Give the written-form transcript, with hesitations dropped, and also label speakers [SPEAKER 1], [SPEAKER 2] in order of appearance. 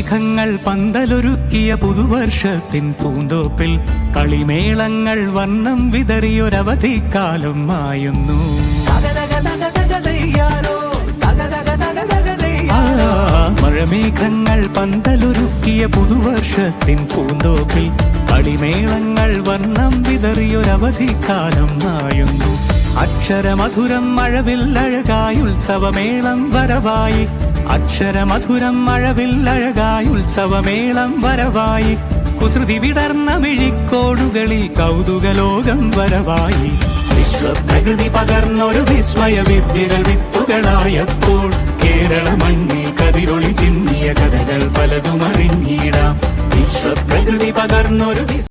[SPEAKER 1] മഴമേഘങ്ങൾ പന്തലൊരുക്കിയ പുതുവർഷത്തിൻ പൂന്തോപ്പിൽ കളിമേളങ്ങൾ വർണ്ണം വിതറിയൊരവധിക്കാലം മായുന്നു. മഴമേഘങ്ങൾ പന്തലൊരുക്കിയ പുതുവർഷത്തിൻ പൂന്തോപ്പിൽ കളിമേളങ്ങൾ വർണ്ണം വിതറിയൊരവധിക്കാലം മായുന്നു. അക്ഷരമധുരം മഴവില്ലഴകായി ഉത്സവമേളം വരവായി, അക്ഷരമധുരം മഴവില്ലഴകായി ഉത്സവമേളം വരവായി, കുസൃതി വിടർന്ന മിഴിക്കോടുകളിൽ കൗതുകലോകം വരവായി. വിശ്വപ്രകൃതി പകർന്നൊരു വിസ്മയ വിദ്യകൾ വിത്തുകളായപ്പോൾ കേരള മണ്ണിൽ കതിരൊളി ചിന്നിയ കഥകൾ പലതും അറിഞ്ഞിടാം. വിശ്വപ്രകൃതി പകർന്നൊരു